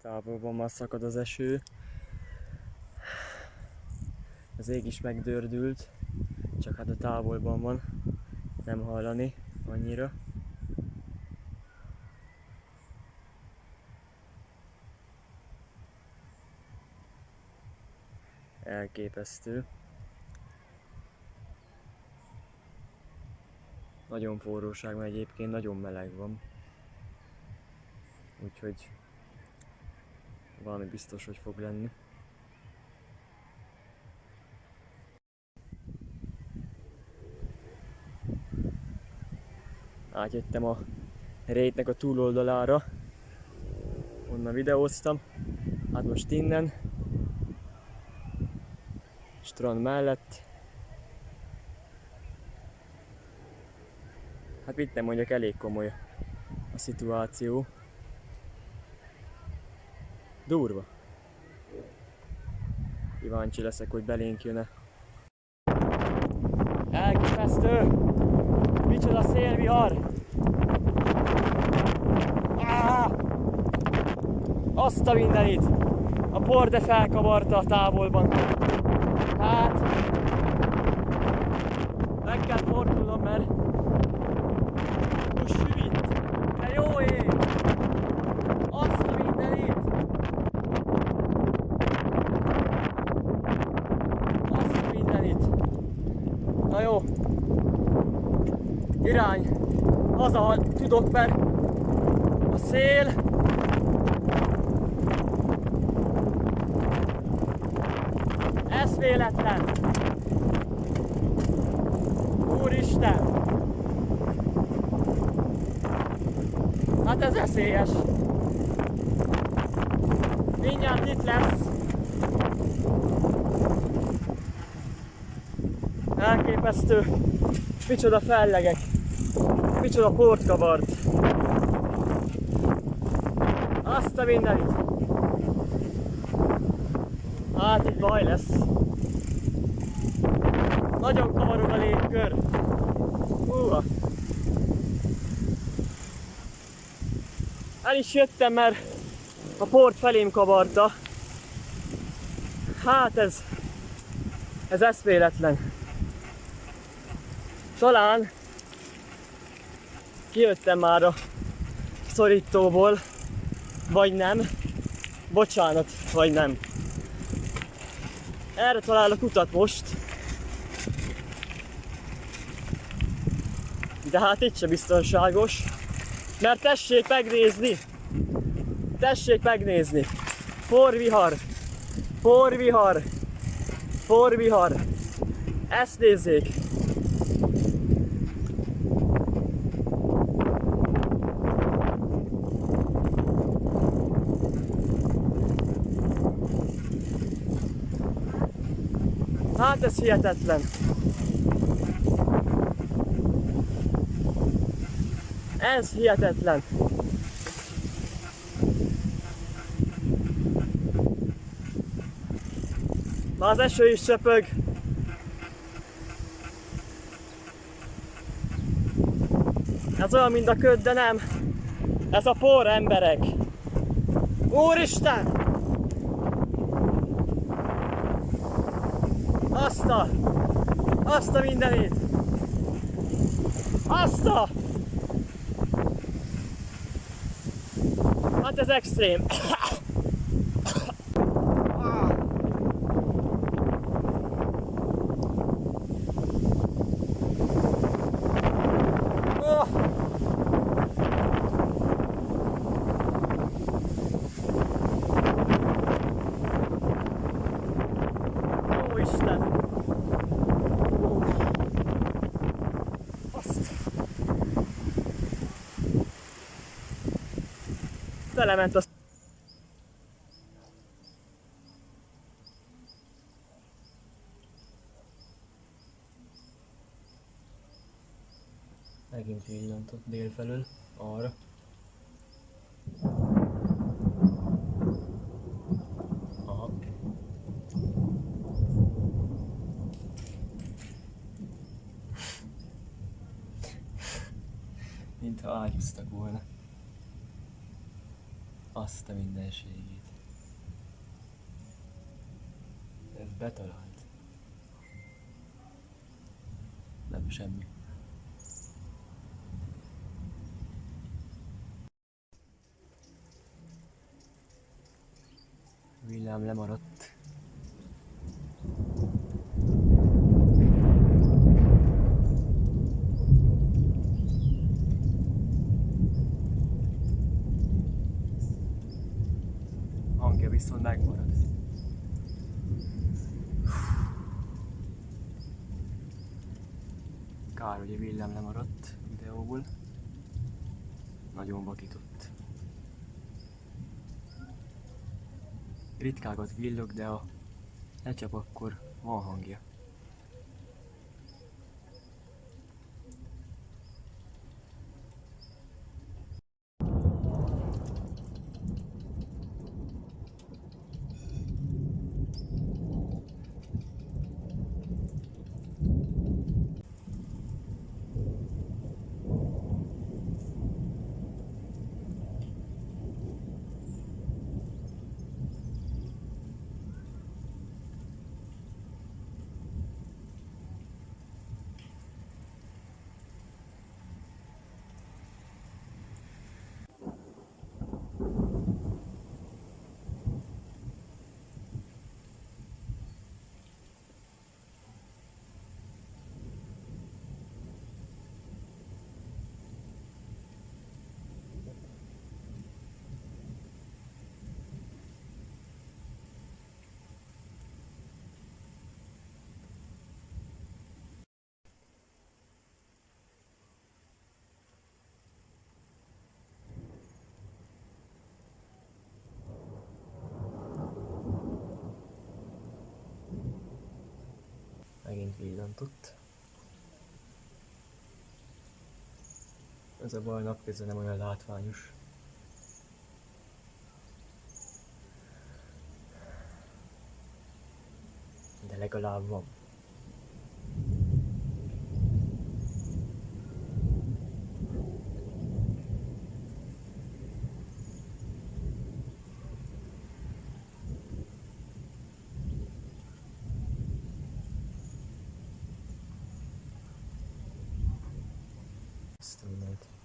Távolban már szakad az eső. Az ég is megdördült, csak hát a távolban van, nem hallani annyira. Elképesztő. Nagyon forróság van egyébként, nagyon meleg van. Úgyhogy valami biztos, hogy fog lenni. Átjöttem a rétnek a túloldalára, onnan videóztam. Hát most innen, strand mellett. Hát mit nem mondjak, elég komoly a szituáció. Durva. Kíváncsi leszek, hogy belénk jön-e. Elképesztő! Micsoda szélvihar! Azt a mindenit! A por de felkavarta a távolban. Hát... meg kell fordulnom, mert... most süvít! De jó ég! Azt a mindenit! Azt a mindenit! Na jó! Irány! Haza tudok, mert... a szél... eszméletlen! Úristen! Hát ez veszélyes! Mindjárt itt lesz! Elképesztő! Micsoda fellegek! Micsoda port kavart! Azt a mindenit! Hát itt baj lesz! Nagyon kavarog a légkör! El is jöttem, mert a port felém kavarta. Hát ez eszméletlen. Talán kijöttem már a szorítóból, vagy nem. Bocsánat, vagy nem. Erre találok utat most. De hát itt se biztonságos. Mert tessék megnézni! Tessék megnézni! Porvihar! Porvihar! Porvihar! Ezt nézzék! Hát ez hihetetlen! Ez hihetetlen! Már az eső is csöpög. Ez olyan, mint a köd, de nem. Ez a por, emberek. Úristen! Azt a mindenit! Hát ez extrém. Ó, Isten! Telement a... Megint villantott délfelől, arra. Aha. Mintha ágyúztak volna. Azt a mindenségét. Ez betalált. Nem semmi. Villám lemaradt. Hangja viszont megmarad. Kár, hogy a villám lemaradt videóból. Nagyon vakított. Ritkákat villog, de ha lecsap, akkor van hangja. Megint villantott. Ez a baj, napközben nem olyan látványos. De legalább van. Azt a mindent.